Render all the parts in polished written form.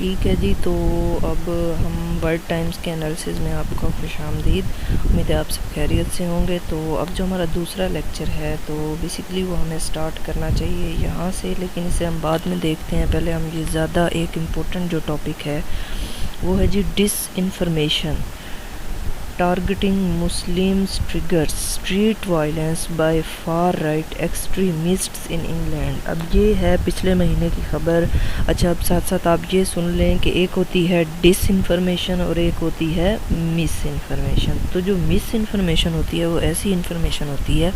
ٹھیک ہے جی، تو اب ہم ورڈ ٹائمز کے انالیسز میں آپ کو خوش آمدید۔ امید ہے آپ سب خیریت سے ہوں گے۔ تو اب جو ہمارا دوسرا لیکچر ہے تو بیسیکلی وہ ہمیں سٹارٹ کرنا چاہیے یہاں سے، لیکن اسے ہم بعد میں دیکھتے ہیں۔ پہلے ہم یہ زیادہ ایک امپورٹنٹ جو ٹاپک ہے وہ ہے جی disinformation targeting Muslims triggers street violence by far right extremists in England. اب یہ ہے پچھلے مہینے کی خبر۔ اچھا، اب ساتھ ساتھ آپ یہ سن لیں کہ ایک ہوتی ہے ڈس انفارمیشن اور ایک ہوتی ہے مس انفارمیشن۔ تو جو مس انفارمیشن ہوتی ہے وہ ایسی انفارمیشن ہوتی ہے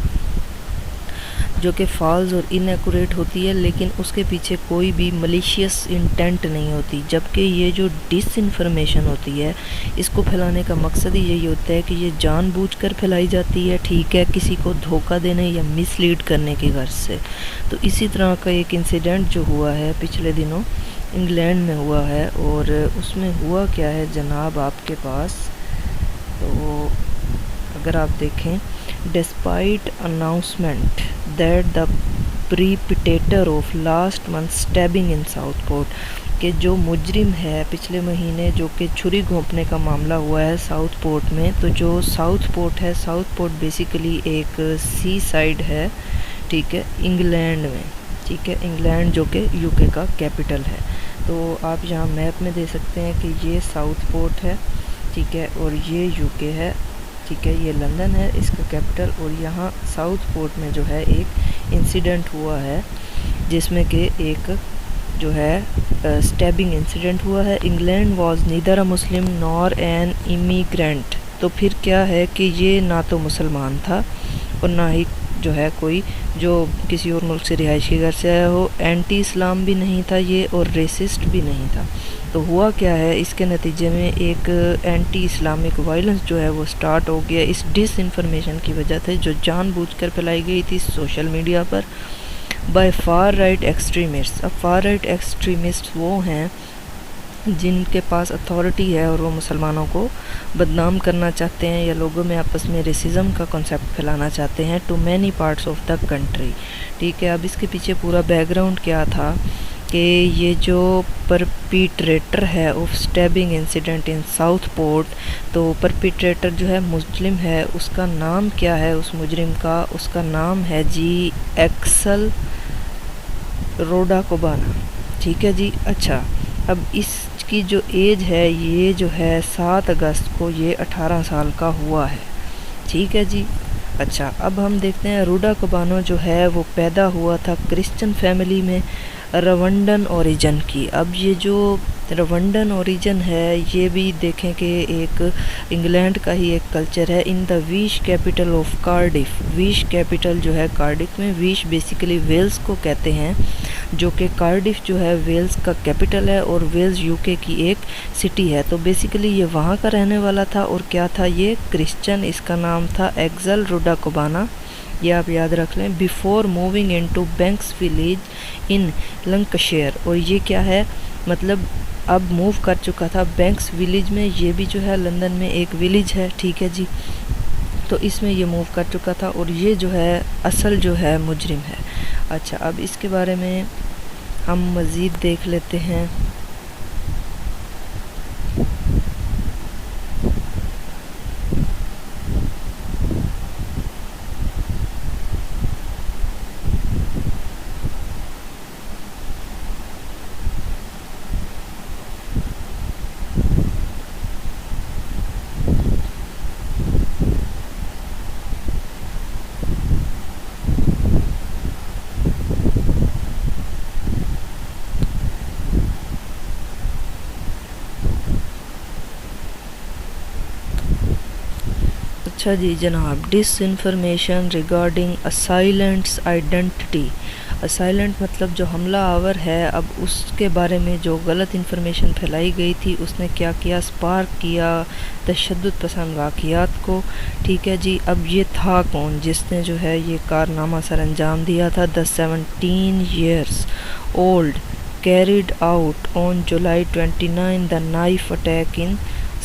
جو کہ فالز اور ان ایکوریٹ ہوتی ہے، لیکن اس کے پیچھے کوئی بھی ملیشیس انٹینٹ نہیں ہوتی، جبکہ یہ جو ڈس انفارمیشن ہوتی ہے اس کو پھیلانے کا مقصد ہی یہی ہوتا ہے کہ یہ جان بوجھ کر پھیلائی جاتی ہے، ٹھیک ہے، کسی کو دھوکہ دینے یا مس لیڈ کرنے کی غرض سے۔ تو اسی طرح کا ایک انسیڈنٹ جو ہوا ہے پچھلے دنوں انگلینڈ میں ہوا ہے، اور اس میں ہوا کیا ہے جناب آپ کے پاس، تو اگر آپ دیکھیں despite announcement that the perpetrator of last month stabbing in Southport, کہ جو مجرم ہے پچھلے مہینے جو کہ چھری گھونپنے کا معاملہ ہوا ہے ساؤتھ پورٹ میں، تو جو ساؤتھ پورٹ ہے، ساؤتھ پورٹ بیسیکلی ایک سی سائڈ ہے، ٹھیک ہے، انگلینڈ میں، ٹھیک ہے، انگلینڈ جو کہ یو کے کا کیپٹل ہے۔ تو آپ یہاں میپ میں دیکھ سکتے ہیں کہ یہ ساؤتھ پورٹ ہے، ٹھیک ہے، اور یہ یو کے ہے، ٹھیک ہے، یہ لندن ہے اس کا کیپٹل، اور یہاں ساؤتھ پورٹ میں جو ہے ایک انسیڈنٹ ہوا ہے جس میں کہ ایک جو ہے اسٹیبنگ انسیڈنٹ ہوا ہے۔ England was neither a Muslim nor an immigrant, تو پھر کیا ہے کہ یہ نہ تو مسلمان تھا اور نہ ہی جو ہے کوئی جو کسی اور ملک سے رہائش کے گھر سے آیا ہو، اینٹی اسلام بھی نہیں تھا یہ، اور ریسسٹ بھی نہیں تھا۔ تو ہوا کیا ہے، اس کے نتیجے میں ایک اینٹی اسلامک وائلنس جو ہے وہ سٹارٹ ہو گیا اس ڈس انفارمیشن کی وجہ سے، جو جان بوجھ کر پھیلائی گئی تھی social media per by far right extremist. اب فار رائٹ ایکسٹریمسٹ وہ ہیں جن کے پاس اتھارٹی ہے اور وہ مسلمانوں کو بدنام کرنا چاہتے ہیں یا لوگوں میں آپس میں ریسزم کا کنسیپٹ پھیلانا چاہتے ہیں to many parts of the country, ٹھیک ہے۔ اب اس کے پیچھے پورا بیک گراؤنڈ کیا تھا کہ یہ جو پرپیٹریٹر ہے of stabbing incident in South port, تو پرپیٹریٹر جو ہے مسلم ہے، اس کا نام کیا ہے اس مجرم کا، اس کا نام ہے جی ایکسل روڈاکوبانا، ٹھیک ہے جی۔ اچھا، اب اس کی جو ایج ہے یہ جو ہے 7 اگست کو یہ 18 سال کا ہوا ہے، ٹھیک ہے جی۔ اچھا، اب ہم دیکھتے ہیں روڈاکوبانو جو ہے وہ پیدا ہوا تھا کرسچن فیملی میں روانڈن اوریجن کی۔ اب یہ جو روانڈن اوریجن ہے یہ بھی دیکھیں کہ ایک انگلینڈ کا ہی ایک کلچر ہے۔ ان دا ویش کیپٹل آف کارڈف، ویش کیپٹل جو ہے کارڈف میں، ویش بیسیکلی ویلز کو کہتے ہیں، جو کہ کارڈف جو ہے ویلز کا کیپٹل ہے اور ویلز یو کے کی ایک سٹی ہے۔ تو بیسیکلی یہ وہاں کا رہنے والا تھا اور کیا تھا یہ کرسچن، اس کا نام تھا ایکسل روڈاکوبانا، یہ آپ یاد رکھ لیں، before moving into Banks village in Lancashire, اور یہ کیا ہے مطلب اب موو کر چکا تھا بینکس ولیج میں، یہ بھی جو ہے لندن میں ایک ولیج ہے، ٹھیک ہے جی۔ تو اس میں یہ موو کر چکا تھا اور یہ جو ہے اصل جو ہے مجرم ہے۔ اچھا، اب اس کے بارے میں ہم مزید دیکھ لیتے ہیں۔ اچھا جی جناب، ڈس انفارمیشن ریگارڈنگ اسائلنٹس آئیڈینٹی، اسائلنٹ مطلب جو حملہ آور ہے، اب اس کے بارے میں جو غلط انفارمیشن پھیلائی گئی تھی اس نے کیا کیا، سپارک کیا تشدد پسند واقعات کو، ٹھیک ہے جی۔ اب یہ تھا کون جس نے جو ہے یہ کارنامہ سر انجام دیا تھا، the 17 years old carried out on July 29 the knife attack in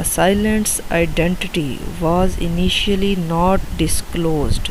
Assailant's identity was initially not disclosed।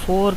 4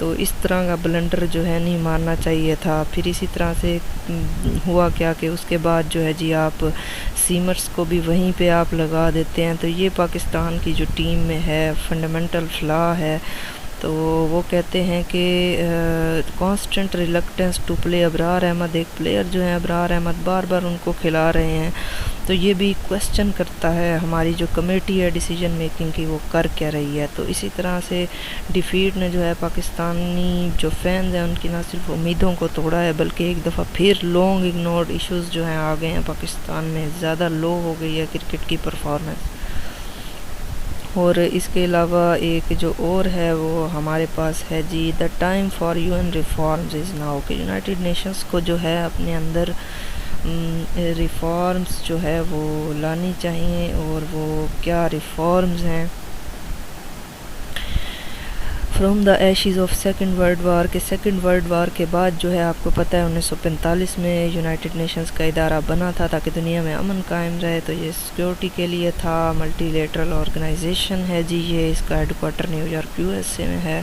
تو اس طرح کا بلنڈر جو ہے نہیں مارنا چاہیے تھا. پھر اسی طرح سے ہوا کیا کہ اس کے بعد جو ہے جی آپ سیمرز کو بھی وہیں پہ آپ لگا دیتے ہیں. تو یہ پاکستان کی جو ٹیم میں ہے فنڈامنٹل فلا ہے. تو وہ کہتے ہیں کہ کانسٹنٹ ریلکٹنس ٹو پلے ابرار احمد، ایک پلیئر جو ہیں ابرار احمد بار بار ان کو کھلا رہے ہیں. تو یہ بھی کوسچن کرتا ہے ہماری جو کمیٹی ہے ڈیسیجن میکنگ کی وہ کر کیا رہی ہے. تو اسی طرح سے ڈیفیٹ نے جو ہے پاکستانی جو فینز ہیں ان کی نہ صرف امیدوں کو توڑا ہے بلکہ ایک دفعہ پھر لانگ اگنورڈ ایشوز جو ہیں آ گئے ہیں پاکستان میں. زیادہ لو ہو گئی ہے کرکٹ کی پرفارمنس. اور اس کے علاوہ ایک جو اور ہے وہ ہمارے پاس ہے جی the time for U N reforms is now, کہ یونائٹڈ نیشنز کو جو ہے اپنے اندر ریفارمز جو ہے وہ لانی چاہیے. اور وہ کیا ریفارمز ہیں؟ From the ashes of second world war, کہ سیکنڈ ورلڈ وار کے بعد جو ہے آپ کو پتہ ہے 1945 میں یونائٹڈ نیشنز کا ادارہ بنا تھا تاکہ دنیا میں امن قائم رہے. تو یہ سیکیورٹی کے لیے تھا. ملٹی لیٹرل آرگنائزیشن ہے جی یہ، اس کا headquarter New York USA میں ہے.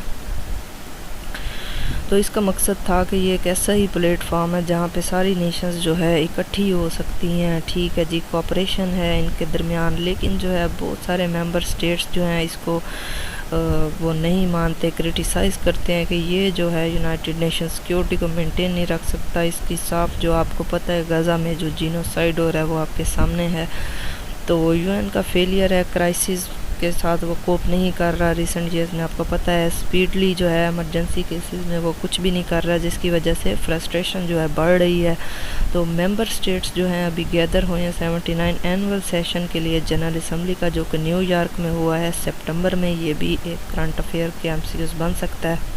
تو اس کا مقصد تھا کہ یہ ایک ایسا ہی پلیٹ فارم ہے جہاں پہ ساری نیشنز جو ہے اکٹھی ہو سکتی ہیں. ٹھیک ہے جی کوآپریشن ہے ان کے درمیان، لیکن جو ہے بہت سارے ممبر سٹیٹس جو ہیں اس کو وہ نہیں مانتے، کرٹیسائز کرتے ہیں کہ یہ جو ہے یونائٹڈ نیشن سیکیورٹی کو مینٹین نہیں رکھ سکتا. اس کی صاف جو آپ کو پتہ ہے غزہ میں جو جینوسائیڈ ہو رہا ہے وہ آپ کے سامنے ہے. تو UN کا فیلئر ہے، کرائسس کے ساتھ وہ کوپ نہیں کر رہا. ریسنٹ ایئرز میں آپ کو پتہ ہے اسپیڈلی جو ہے ایمرجنسی کیسز میں وہ کچھ بھی نہیں کر رہا، جس کی وجہ سے فرسٹریشن جو ہے بڑھ رہی ہے. تو ممبر سٹیٹس جو ہیں ابھی گیدر ہوئے ہیں 79 اینول سیشن کے لیے جنرل اسمبلی کا، جو کہ نیو یارک میں ہوا ہے سپٹمبر میں. یہ بھی ایک کرنٹ افیئر کے MCQs بن سکتا ہے.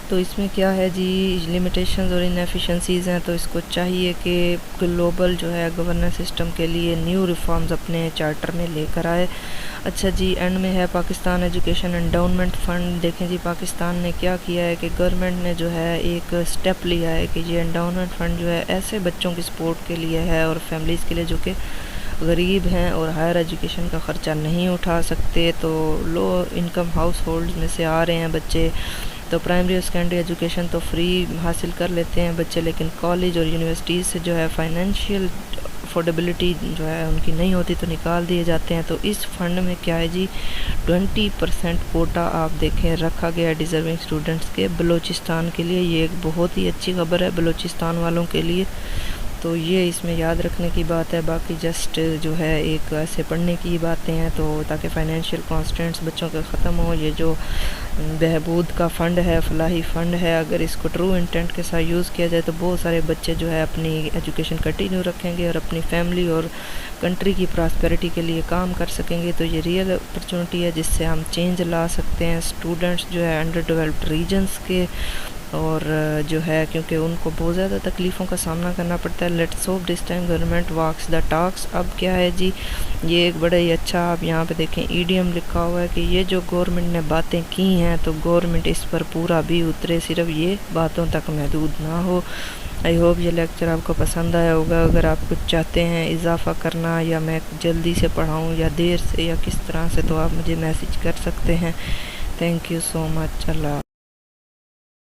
تو اس میں کیا ہے جی لمیٹیشنز اور انیفیشنسیز ہیں. تو اس کو چاہیے کہ گلوبل جو ہے گورننس سسٹم کے لیے نیو ریفارمز اپنے چارٹر میں لے کر آئے. اچھا جی اینڈ میں ہے پاکستان ایجوکیشن انڈاؤنمنٹ فنڈ. دیکھیں جی پاکستان نے کیا کیا ہے کہ گورنمنٹ نے جو ہے ایک سٹیپ لیا ہے کہ یہ انڈاؤنمنٹ فنڈ جو ہے ایسے بچوں کی سپورٹ کے لیے ہے اور فیملیز کے لیے جو کہ غریب ہیں اور ہائر ایجوکیشن کا خرچہ نہیں اٹھا سکتے. تو لو انکم ہاؤس ہولڈز میں سے آ رہے ہیں بچے. تو پرائمری اور سیکنڈری ایجوکیشن تو فری حاصل کر لیتے ہیں بچے، لیکن کالج اور یونیورسٹیز سے جو ہے فائنینشیل افورڈیبلٹی جو ہے ان کی نہیں ہوتی تو نکال دیے جاتے ہیں. تو اس فنڈ میں کیا ہے جی 20% کوٹا آپ دیکھیں رکھا گیا ہے ڈیزرونگ اسٹوڈنٹس کے بلوچستان کے لیے. یہ ایک بہت ہی اچھی خبر ہے بلوچستان والوں کے لیے. تو یہ اس میں یاد رکھنے کی بات ہے. باقی جسٹ جو ہے ایک ایسے پڑھنے کی باتیں ہیں تو تاکہ فائنینشیل کانسٹینٹس بچوں کے ختم ہو. یہ جو بہبود کا فنڈ ہے، فلاحی فنڈ ہے، اگر اس کو ٹرو انٹینٹ کے ساتھ یوز کیا جائے تو بہت سارے بچے جو ہے اپنی ایجوکیشن کنٹینیو رکھیں گے اور اپنی فیملی اور کنٹری کی پراسپیرٹی کے لیے کام کر سکیں گے. تو یہ ریئل اپرچونٹی ہے جس سے ہم چینج لا سکتے ہیں. اسٹوڈنٹس جو ہے انڈر ڈیولپڈ ریجنس کے اور جو ہے کیونکہ ان کو بہت زیادہ تکلیفوں کا سامنا کرنا پڑتا ہے. Let's hope this time government walks the talks. اب کیا ہے جی یہ ایک بڑا ہی اچھا آپ یہاں پہ دیکھیں EDM لکھا ہوا ہے کہ یہ جو گورنمنٹ نے باتیں کی ہیں تو گورنمنٹ اس پر پورا بھی اترے، صرف یہ باتوں تک محدود نہ ہو. آئی ہوپ یہ لیکچر آپ کو پسند آیا ہوگا. اگر آپ کچھ چاہتے ہیں اضافہ کرنا یا میں جلدی سے پڑھاؤں یا دیر سے یا کس طرح سے تو آپ مجھے میسج کر سکتے ہیں. Thank you so much. Allah